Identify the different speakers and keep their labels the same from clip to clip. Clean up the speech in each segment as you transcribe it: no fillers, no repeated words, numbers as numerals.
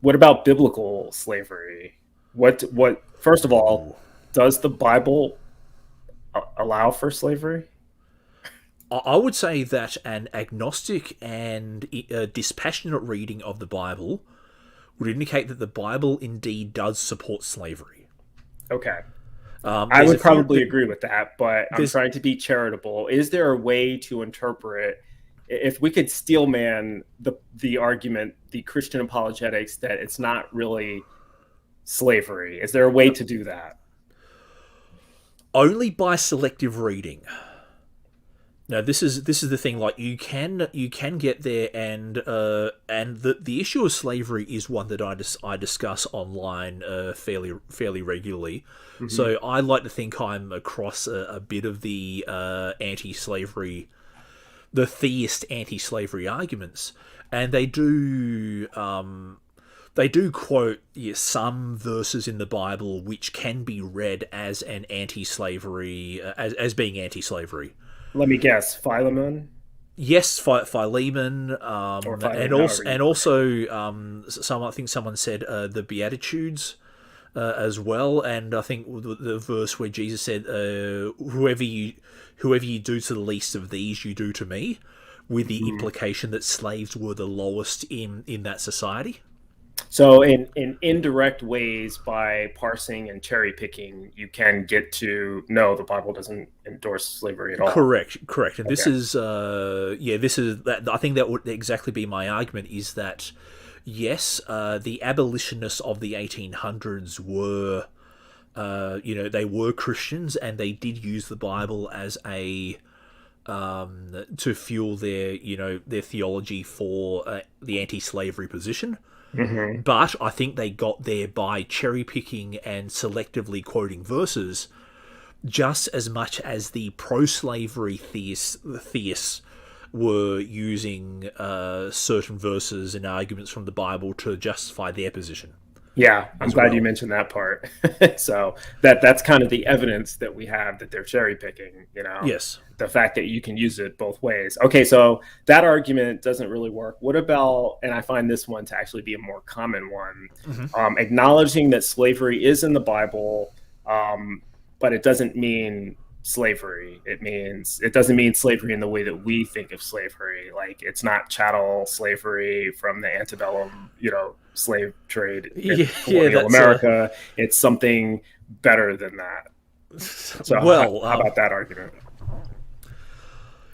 Speaker 1: What about biblical slavery? What? First of all,
Speaker 2: Ooh.
Speaker 1: does the Bible allow for slavery?
Speaker 2: I would say that an agnostic and dispassionate reading of the Bible would indicate that the Bible indeed does support slavery.
Speaker 1: Okay. I
Speaker 2: There's a
Speaker 1: would
Speaker 2: theory.
Speaker 1: probably agree with that, but I'm
Speaker 2: There's
Speaker 1: trying to be charitable. Is there a way to interpret, if we could steelman the argument, the Christian apologetics, that it's not really slavery? Is there a way to do that?
Speaker 2: only by selective reading. Now this is the thing. Like you can get there, and the issue of slavery is one that I discuss online fairly regularly.
Speaker 1: Mm-hmm.
Speaker 2: So I like to think I'm across a bit of the anti-slavery, the theist anti-slavery arguments, and they do quote, yeah, some verses in the Bible which can be read as an anti-slavery, as being anti-slavery.
Speaker 1: Let me guess, Philemon
Speaker 2: Yes, Philemon,
Speaker 1: or
Speaker 2: and
Speaker 1: Philemon,
Speaker 2: also
Speaker 1: however you
Speaker 2: some, I think someone said the Beatitudes as well, and I think the verse where Jesus said, "Whoever you do to the least of these, you do to me," with the
Speaker 1: pronounce.
Speaker 2: implication that slaves were the lowest in that society.
Speaker 1: So in indirect ways, by parsing and cherry picking, you can get to no, the Bible doesn't endorse slavery at all.
Speaker 2: Correct, and this
Speaker 1: Okay.
Speaker 2: is this is that. I think that would exactly be my argument. Is that yes, the abolitionists of the 1800s were, they were Christians, and they did use the Bible as a to fuel their theology for the anti-slavery position.
Speaker 1: Hmm.
Speaker 2: But I think they got there by cherry picking and selectively quoting verses, just as much as the pro-slavery theists were using certain verses and arguments from the Bible to justify their position
Speaker 1: Yeah, I'm
Speaker 2: as
Speaker 1: glad you
Speaker 2: well.
Speaker 1: mentioned that part. So that's kind of the evidence that we have that they're cherry picking.
Speaker 2: Yes.
Speaker 1: The fact that you can use it both ways. Okay, so that argument doesn't really work. What about, and I find this one to actually be a more common one,
Speaker 2: Hmm.
Speaker 1: acknowledging that slavery is in the Bible, but it doesn't mean slavery. It doesn't mean slavery in the way that we think of slavery. Like it's not chattel slavery from the antebellum, slave trade in
Speaker 2: Yeah,
Speaker 1: colonial
Speaker 2: that's
Speaker 1: America. It's something better than that. So
Speaker 2: well,
Speaker 1: how about that argument?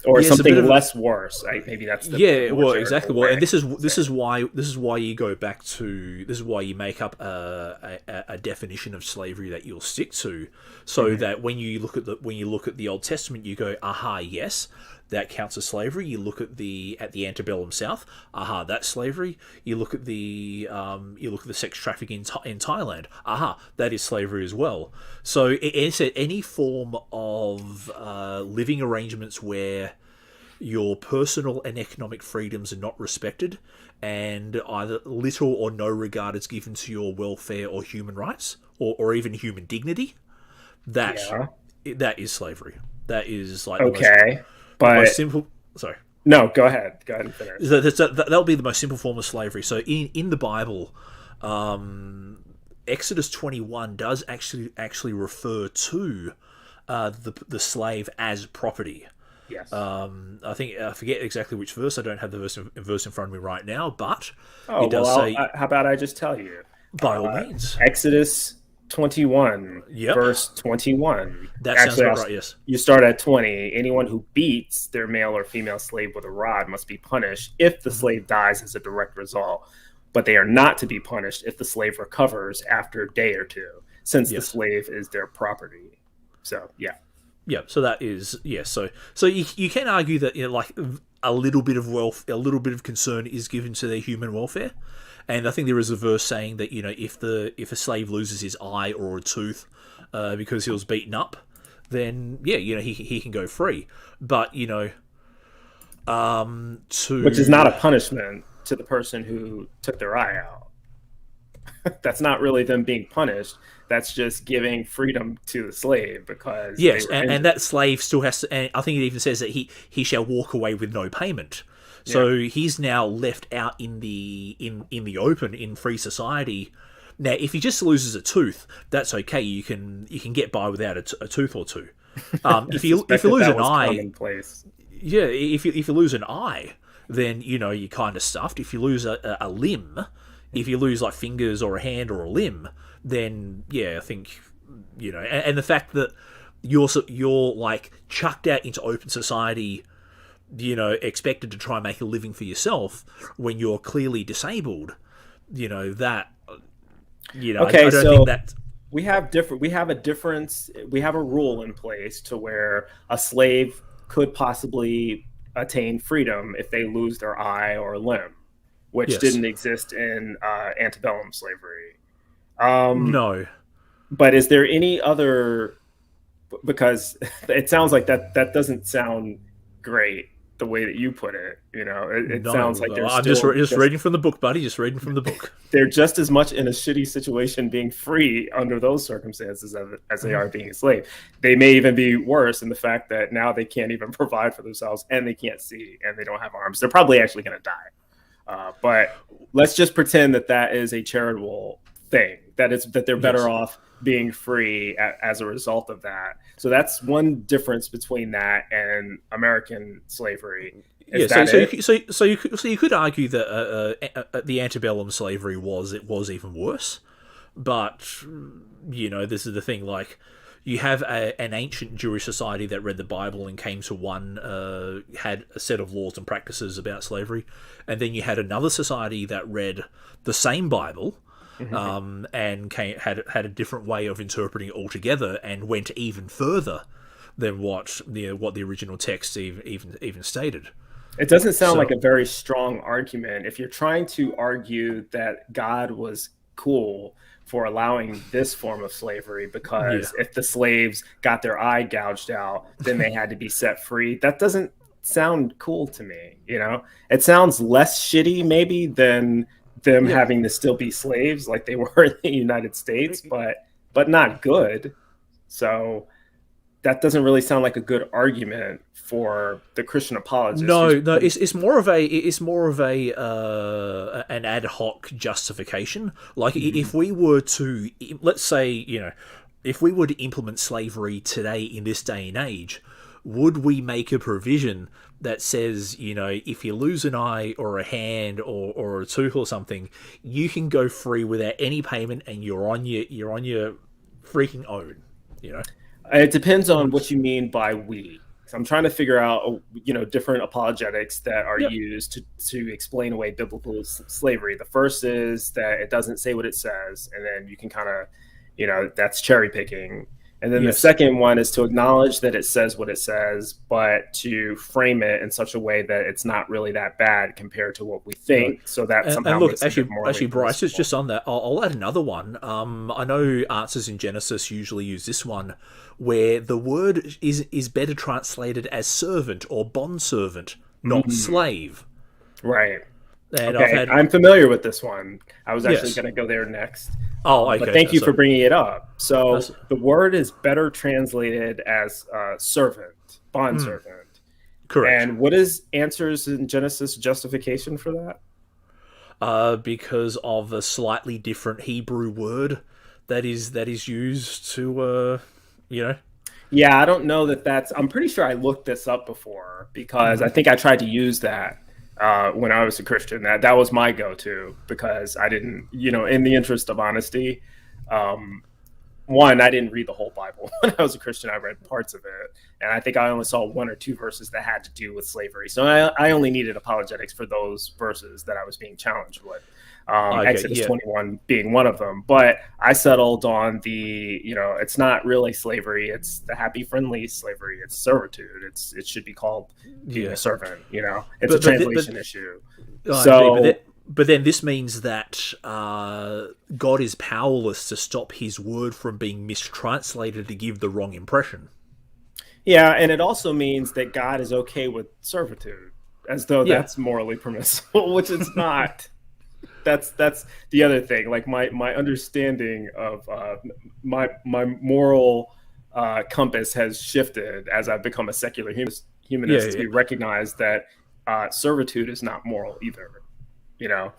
Speaker 1: Or
Speaker 2: yeah, it's a bit
Speaker 1: something
Speaker 2: of
Speaker 1: less worse. Maybe that's the
Speaker 2: yeah,
Speaker 1: more
Speaker 2: well,
Speaker 1: charitable
Speaker 2: exactly. Well,
Speaker 1: way
Speaker 2: and this is
Speaker 1: to say
Speaker 2: this
Speaker 1: it.
Speaker 2: is why you go back to this is why you make up a definition of slavery that you'll stick to, so
Speaker 1: Mhm.
Speaker 2: that when you look at the Old Testament, you go, aha, yes, that counts as slavery. You look at the antebellum South, aha, that's slavery. You look at the sex trafficking in Thailand, aha, that is slavery as well. So it's any form of living arrangements where your personal and economic freedoms are not respected, and either little or no regard is given to your welfare or human rights, or even human dignity, that
Speaker 1: Yeah.
Speaker 2: that is slavery. That is like the most
Speaker 1: Okay.
Speaker 2: the most
Speaker 1: But
Speaker 2: simple. Sorry,
Speaker 1: no, go ahead. Go ahead and finish.
Speaker 2: that'll be the most simple form of slavery. So in the Bible, Exodus 21 does actually refer to the slave as property.
Speaker 1: Yes.
Speaker 2: I forget exactly which verse. I don't have the verse in front of me right now, but
Speaker 1: Oh,
Speaker 2: it
Speaker 1: well,
Speaker 2: does say,
Speaker 1: how about I just tell you?
Speaker 2: by all means.
Speaker 1: Exodus 21,
Speaker 2: Yep,
Speaker 1: verse 21.
Speaker 2: that sounds
Speaker 1: Actually,
Speaker 2: about right. Yes.
Speaker 1: you start at 20. Anyone who beats their male or female slave with a rod must be punished if the
Speaker 2: Hmm.
Speaker 1: slave dies as a direct result. But they are not to be punished if the slave recovers after a day or two, since the
Speaker 2: Yes.
Speaker 1: slave is their property. So, yeah.
Speaker 2: Yeah. So that is yes. So you can argue that like a little bit of a little bit of concern is given to their human welfare, and I think there is a verse saying that if a slave loses his eye or a tooth because he was beaten up, then yeah, he can go free. But
Speaker 1: Which is not
Speaker 2: to
Speaker 1: a punishment to the person who took their eye out. That's not really them being punished. That's just giving freedom to the slave because they
Speaker 2: yes,
Speaker 1: were
Speaker 2: and
Speaker 1: injured.
Speaker 2: that slave still has to. And I think it even says that he shall walk away with no payment. So he's now left out in the open in free society. Now, if he just loses a tooth, that's okay. You can get by without a tooth or two. If you lose an eye,
Speaker 1: commonplace.
Speaker 2: yeah, if you lose an eye, then you're kind of stuffed. If you lose a limb, if you lose like fingers or a hand or a limb, then I think and the fact that you're like chucked out into open society, expected to try and make a living for yourself when you're clearly disabled, that
Speaker 1: Okay,
Speaker 2: I don't think that.
Speaker 1: We have a difference. We have a rule in place to where a slave could possibly attain freedom if they lose their eye or limb, which didn't exist in antebellum slavery.
Speaker 2: No.
Speaker 1: But is there any other? Because it sounds like that doesn't sound great the way that you put it. It sounds like they're
Speaker 2: I'm just reading from the book, buddy. Just reading from the book.
Speaker 1: They're just as much in a shitty situation being free under those circumstances as they are being a slave. They may even be worse in the fact that now they can't even provide for themselves and they can't see and they don't have arms. They're probably actually going to die. But let's just pretend that is a charitable thing, that they're better off being free as a result of that. So that's one difference between that and American slavery.
Speaker 2: So you could argue that the antebellum slavery was even worse, but this is the thing. Like, you have an ancient Jewish society that read the Bible and came to had a set of laws and practices about slavery, and then you had another society that read the same Bible. And had a different way of interpreting it altogether, and went even further than what the original text even stated.
Speaker 1: It doesn't sound like a very strong argument if you're trying to argue that God was cool for allowing this form of slavery, because if the slaves got their eye gouged out, then they had to be set free. That doesn't sound cool to me. It sounds less shitty maybe than them having to still be slaves like they were in the United States, but not good. So that doesn't really sound like a good argument for the Christian apologist.
Speaker 2: No, it's more of an ad hoc justification. Like, if we were to, let's say, if we were to implement slavery today in this day and age, would we make a provision that says, if you lose an eye or a hand or a tooth or something, you can go free without any payment and you're on your freaking own?
Speaker 1: It depends on what you mean by we. So I'm trying to figure out, different apologetics that are used to explain away biblical slavery. The first is that it doesn't say what it says, and then you can kind of, that's cherry picking. And then the second one is to acknowledge that it says what it says, but to frame it in such a way that it's not really that bad compared to what we think. So that somehow makes it more
Speaker 2: actually, Bryce, it's just on that. I'll add another one. I know answers in Genesis usually use this one, where the word is better translated as servant or bondservant, not slave.
Speaker 1: Right.
Speaker 2: And
Speaker 1: I'm familiar with this one. I was actually going to go there next.
Speaker 2: Oh, okay.
Speaker 1: But thank you for bringing it up. So the word is better translated as servant, bondservant.
Speaker 2: Correct.
Speaker 1: And what is answers in Genesis justification for
Speaker 2: that? Because of a slightly different Hebrew word that is used to,
Speaker 1: Yeah, I don't know that's. I'm pretty sure I looked this up before, because I think I tried to use that when I was a Christian. That was my go-to, because I didn't, in the interest of honesty, one, I didn't read the whole Bible. When I was a Christian, I read parts of it, and I think I only saw one or two verses that had to do with slavery. So I only needed apologetics for those verses that I was being challenged with. Exodus 21 being one of them. But I settled on the, it's not really slavery. It's the happy, friendly slavery. It's servitude. It should be called being a servant. It's a translation issue.
Speaker 2: But then this means that God is powerless to stop his word from being mistranslated to give the wrong impression.
Speaker 1: Yeah, and it also means that God is okay with servitude, as though that's morally permissible, which it's not. That's the other thing. Like, my understanding of my moral compass has shifted as I've become a secular humanist to recognize that servitude is not moral either. You know,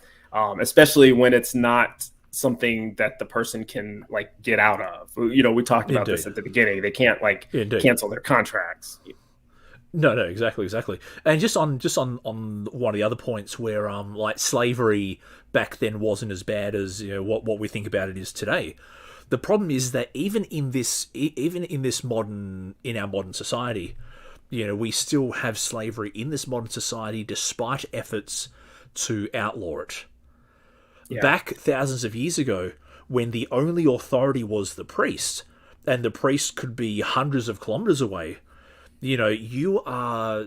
Speaker 1: especially when it's not something that the person can like get out of. You know, we talked about
Speaker 2: Indeed.
Speaker 1: this at the beginning. They can't like
Speaker 2: Indeed.
Speaker 1: cancel their contracts.
Speaker 2: No, no, exactly. And just on one of the other points where like slavery back then wasn't as bad as what we think about it is today. The problem is that even in our modern society, we still have slavery in this modern society despite efforts to outlaw it.
Speaker 1: Yeah.
Speaker 2: Back thousands of years ago, when the only authority was the priest, and the priest could be hundreds of kilometers away, you are,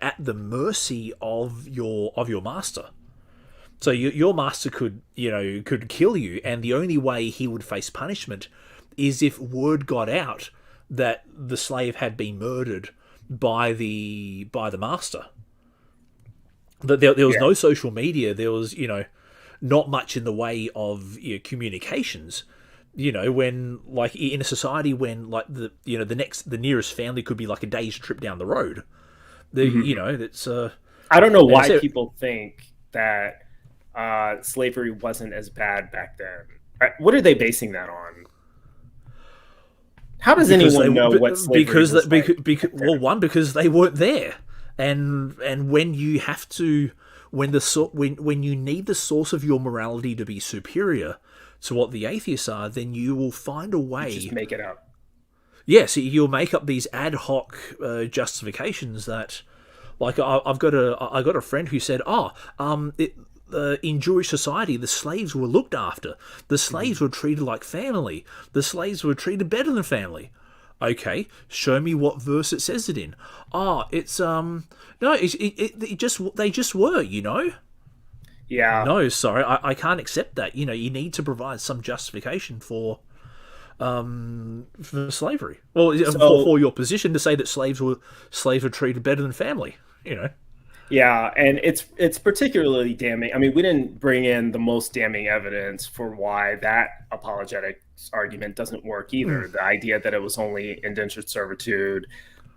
Speaker 2: at the mercy of your master. So your master could kill you, and the only way he would face punishment is if word got out that the slave had been murdered by the master. That there was no social media. There was not much in the way of communications. When like in a society when like the nearest family could be like a day's trip down the road. That's
Speaker 1: I don't know why people think that slavery wasn't as bad back then. What are they basing that on? How does anyone know what slavery was like?
Speaker 2: Because they weren't there, and when you have to, when you need the source of your morality to be superior to what the atheists are, then you will find a way.
Speaker 1: You just make it up.
Speaker 2: Yes, you'll make up these ad hoc justifications that, like, I got a friend who said, in Jewish society, the slaves were looked after. The slaves were treated like family. The slaves were treated better than family. Okay, show me what verse it says it in. It's no, they just were,
Speaker 1: Yeah.
Speaker 2: No, sorry, I can't accept that. You need to provide some justification for slavery. Well, for your position to say that slaves were treated better than family.
Speaker 1: Yeah, and it's particularly damning. I mean, we didn't bring in the most damning evidence for why that apologetics argument doesn't work either. The idea that it was only indentured servitude,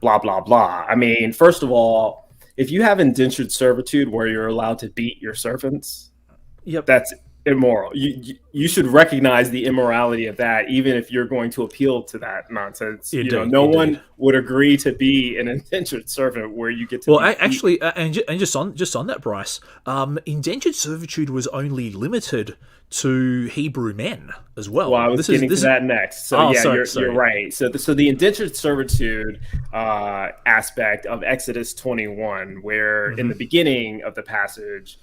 Speaker 1: blah, blah, blah. I mean, first of all, if you have indentured servitude where you're allowed to beat your servants, that's immoral. You should recognize the immorality of that, even if you're going to appeal to that nonsense. No one would agree to be an indentured servant where you get to.
Speaker 2: Well, actually, and just on that, Bryce, indentured servitude was only limited to Hebrew men as well.
Speaker 1: Well, I was getting to that next. So you're right. So the indentured servitude aspect of Exodus 21, where in the beginning of the passage,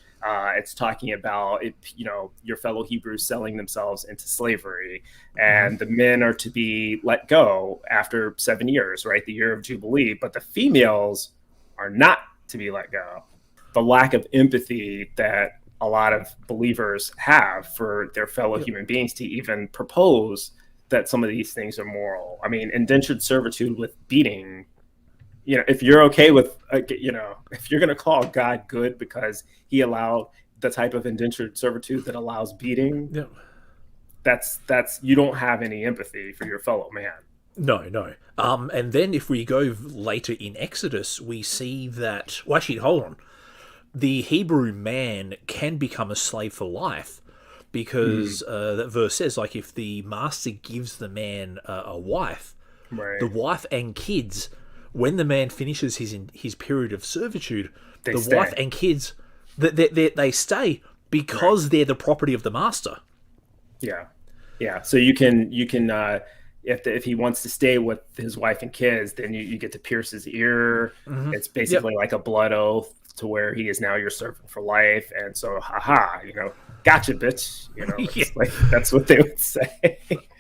Speaker 1: it's talking about your fellow Hebrews selling themselves into slavery, and the men are to be let go after 7 years, right? The year of Jubilee, but the females are not to be let go. The lack of empathy that a lot of believers have for their fellow human beings to even propose that some of these things are moral. I mean, indentured servitude with beating. If you're okay with, if you're going to call God good because he allowed the type of indentured servitude that allows beating, that's you don't have any empathy for your fellow man.
Speaker 2: No. And then if we go later in Exodus, we see that, well, actually, hold on. The Hebrew man can become a slave for life because that verse says, like, if the master gives the man a wife,
Speaker 1: right,
Speaker 2: the wife and kids, when the man finishes his period of servitude,
Speaker 1: stay.
Speaker 2: Wife and kids, they stay because they're the property of the master.
Speaker 1: Yeah. So you can if he wants to stay with his wife and kids, then you get to pierce his ear. It's basically like a blood oath to where he is now your servant for life. And so, gotcha, bitch. Like, that's what they would say.